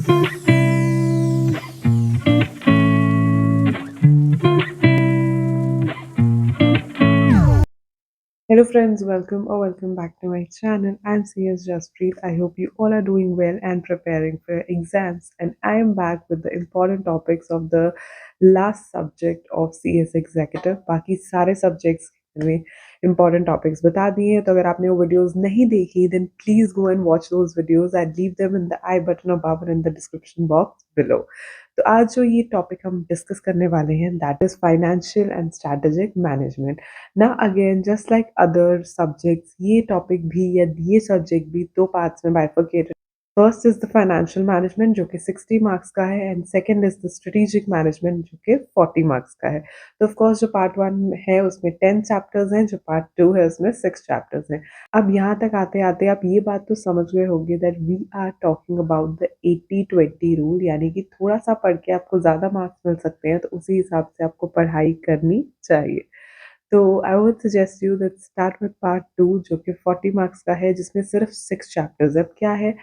Hello friends, welcome or welcome back to my channel. I'm CS Jaspreet. I hope you all are doing well and preparing for your exams. And I am back with the important topics of the last subject of CS Executive. बाकी सारे subjects में important topics बता दिए हैं. तो अगर आपने वो videos नहीं देखी, then please go and watch those videos. I'll leave them in the I button above and in the description box below. तो आज जो ये टॉपिक हम डिस्कस करने वाले हैं that is financial and strategic management. ना again just like other subjects ये टॉपिक भी या ये सब्जेक्ट भी दो पार्ट्स में bifurcated. First is the financial management जो कि 60 मार्क्स का है and second is the strategic management जो कि 40 मार्क्स का है. तो ऑफ कोर्स जो पार्ट वन है उसमें 10 चैप्टर्स हैं, जो पार्ट टू है उसमें 6 चैप्टर्स हैं. अब यहाँ तक आते आते आप ये बात तो समझ गए होंगे that we are talking about the 80-20 rule, यानी कि थोड़ा सा पढ़ के आपको ज़्यादा मार्क्स मिल सकते हैं, तो उसी हिसाब से आपको पढ़ाई करनी चाहिए. तो I would suggest you that start with part two जो कि 40 मार्क्स का है, जिसमें सिर्फ 6 चैप्टर्स है. अब क्या है,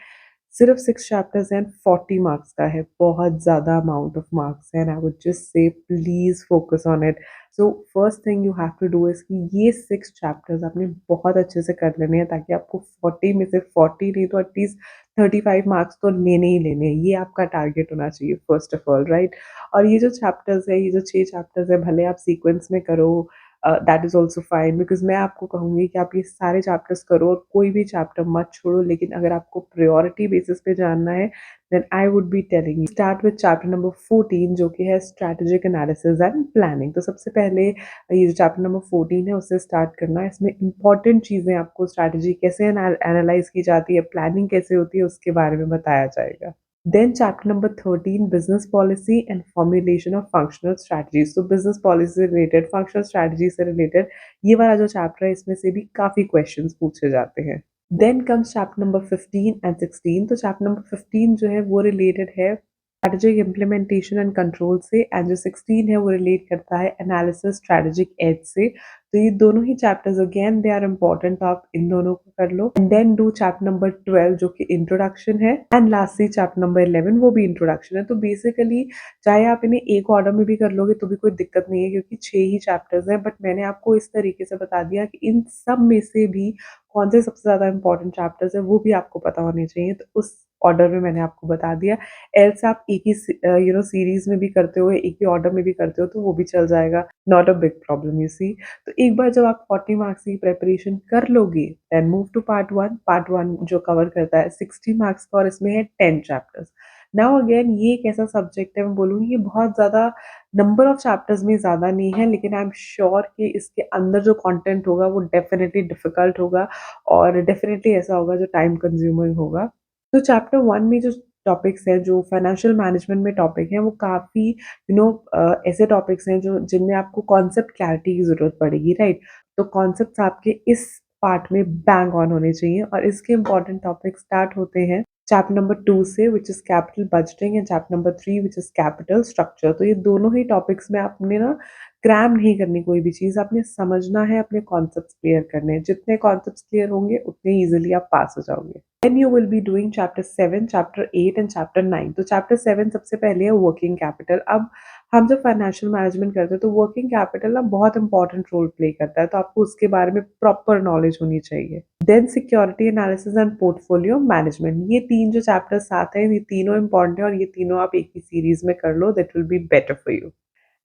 सिर्फ 6 चैप्टर्स एंड 40 मार्क्स का है, बहुत ज़्यादा अमाउंट ऑफ मार्क्स है. And I would just say please focus on it. So first thing you have to do is कि ये 6 चैप्टर्स आपने बहुत अच्छे से कर लेने हैं, ताकि आपको 40 में से 40 नहीं तो एटलीस्ट 35 मार्क्स तो लेने ही लेने हैं. ये आपका टारगेट होना चाहिए फर्स्ट ऑफ ऑल, राइट. और ये जो चैप्टर्स है, ये जो 6 चैप्टर्स है, भले आप सीक्वेंस में करो, that is also fine, because मैं आपको कहूँगी कि आप ये सारे चैप्टर्स करो और कोई भी चैप्टर मत छोड़ो. लेकिन अगर आपको प्रायोरिटी बेसिस पे जानना है then I would be telling you start with chapter number 14 जो कि है स्ट्रैटेजिक एनालिसिस एंड प्लानिंग. तो सबसे पहले ये जो चैप्टर नंबर 14 है उससे स्टार्ट करना है. इसमें इंपॉर्टेंट चीज़ें आपको स्ट्रैटेजी कैसे एनालाइज की जाती है, प्लानिंग कैसे होती है, उसके बारे में बताया जाएगा. Then chapter number 13, business policy and formulation of functional strategies. So business policy से related, functional strategy से related ये वाला जो chapter है इसमें से भी काफ़ी questions पूछे जाते हैं. Then comes chapter number 15 and 16. तो chapter number 15 जो है वो related है स्ट्रैटेजिक इम्प्लीमेंटेशन एंड कंट्रोल से, एंड जो 16 है वो रिलेट करता है एनालिसिस स्ट्रैटेजिक एज से. तो ये दोनों ही chapters again they are important, तो आप इन दोनों को कर लो. And then do chapter number 12 जो कि इंट्रोडक्शन है, एंड लास्टली चैप्टर नंबर 11 वो भी इंट्रोडक्शन है. तो बेसिकली चाहे आप इन्हें एक ऑर्डर में भी कर लोगे तो भी कोई दिक्कत नहीं है, क्योंकि 6 ही चैप्टर्स हैं. बट मैंने आपको इस तरीके से बता दिया कि इन सब में से भी कौन से सबसे ज़्यादा इंपॉर्टेंट चैप्टर्स है वो भी आपको पता होने चाहिए. तो उस ऑर्डर में मैंने आपको बता दिया. एल्स आप एक ही सीरीज में भी करते हो, एक ही ऑर्डर में भी करते हो तो वो भी चल जाएगा. Not a big problem you see. तो एक बार जब आप 40 मार्क्स की प्रिपरेशन कर लोगे then move to part one. Part one जो कवर करता है 60 मार्क्स का और इसमें है 10 चैप्टर्स. नाउ अगेन ये एक ऐसा सब्जेक्ट है, मैं बोलूँगी ये बहुत ज़्यादा नंबर ऑफ चैप्टर्स में ज़्यादा नहीं है, लेकिन आई एम श्योर कि इसके अंदर जो कंटेंट होगा वो डेफिनेटली डिफ़िकल्ट होगा और डेफिनेटली ऐसा होगा जो टाइम कंज्यूमिंग होगा. तो चैप्टर 1 में जो टॉपिक्स हैं, जो फाइनेंशियल मैनेजमेंट में टॉपिक हैं, वो काफ़ी ऐसे टॉपिक्स हैं जो जिनमें आपको कॉन्सेप्ट क्लैरिटी की ज़रूरत पड़ेगी, राइट? तो कॉन्सेप्ट्स आपके इस पार्ट में बैंग ऑन होने चाहिए और इसके इम्पोर्टेंट टॉपिक स्टार्ट होते हैं चैप्टर नंबर 2 से, which is capital budgeting, and chapter number 3 which is capital structure. तो ये दोनों ही टॉपिक्स में आपने ना क्रैम नहीं करनी कोई भी चीज़, आपने समझना है, अपने कॉन्सेप्ट्स क्लियर करने हैं. जितने कॉन्सेप्ट्स क्लियर होंगे उतने ईज़िली आप पास हो जाओगे. Then you will be doing chapter 7, chapter 8 and chapter 9. तो चैप्टर 7 सबसे पहले है वर्किंग कैपिटल. अब हम जब फाइनेंशियल मैनेजमेंट करते हैं तो वर्किंग कैपिटल ना बहुत इंपॉर्टेंट रोल प्ले करता है, तो आपको उसके बारे में प्रॉपर नॉलेज होनी चाहिए. Then security analysis and portfolio management. ये 3 जो चैप्टर्स साथ हैं, ये तीनों इंपॉर्टेंट है और ये तीनों आप एक ही सीरीज में कर लो, that will be better for you.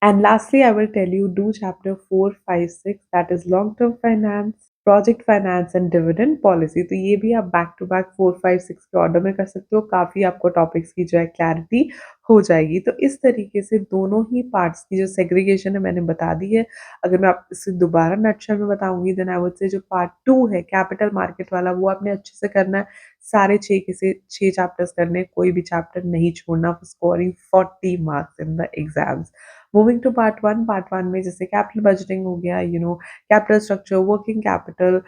And lastly, I will tell you do chapter 4, 5, 6, that is long-term finance, project finance and dividend policy. तो ये भी आप बैक टू बैक 4, 5, 6 के ऑर्डर में कर सकते हो. काफ़ी आपको टॉपिक्स की जो है क्लैरिटी हो जाएगी. तो इस तरीके से दोनों ही पार्ट्स की जो सेग्रीगेशन है मैंने बता दी है. अगर मैं आप इसे दोबारा नटशल में बताऊंगी देन आई वुड से जो पार्ट 2 है कैपिटल मार्केट वाला वो आपने अच्छे से करना है. सारे 6 के से 6 चैप्टर्स करने, कोई भी चैप्टर नहीं छोड़ना for scoring 40 marks in the exams. Moving to part one में जैसे कैपिटल बजटिंग हो गया, कैपिटल स्ट्रक्चर, वर्किंग कैपिटल,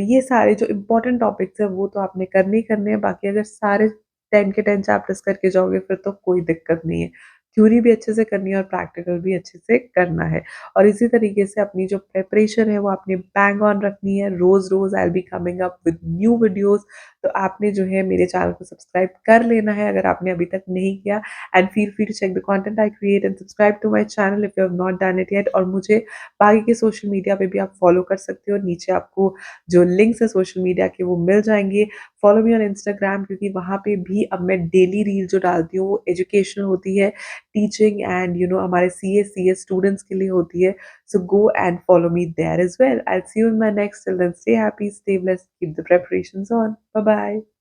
ये सारे जो इंपॉर्टेंट टॉपिक्स हैं वो तो आपने करने ही करने हैं. बाकी अगर सारे 10 के 10 चैप्टर्स करके जाओगे फिर तो कोई दिक्कत नहीं है. थ्योरी भी अच्छे से करनी है और प्रैक्टिकल भी अच्छे से करना है. और इसी तरीके से अपनी जो प्रिपरेशन है वो आपने बैंग ऑन रखनी है. रोज रोज I will be coming up with new videos तो आपने जो है मेरे चैनल को सब्सक्राइब कर लेना है अगर आपने अभी तक नहीं किया, and feel free to check the content I create and subscribe to my channel if you have not done it yet. और मुझे बाकी के सोशल मीडिया पे भी आप फॉलो कर सकते हो, नीचे आपको जो लिंक्स है सोशल मीडिया के वो मिल जाएंगे। फॉलो मी ऑन इंस्टाग्राम, क्योंकि वहाँ पे भी अब मैं डेली रील जो डालती हूँ वो एजुकेशनल होती है, टीचिंग एंड हमारे CA स्टूडेंट्स के लिए होती है। So go and follow me there as well. I'll see you in my next. Till then, stay happy, stay blessed, keep the preparations on. Bye bye.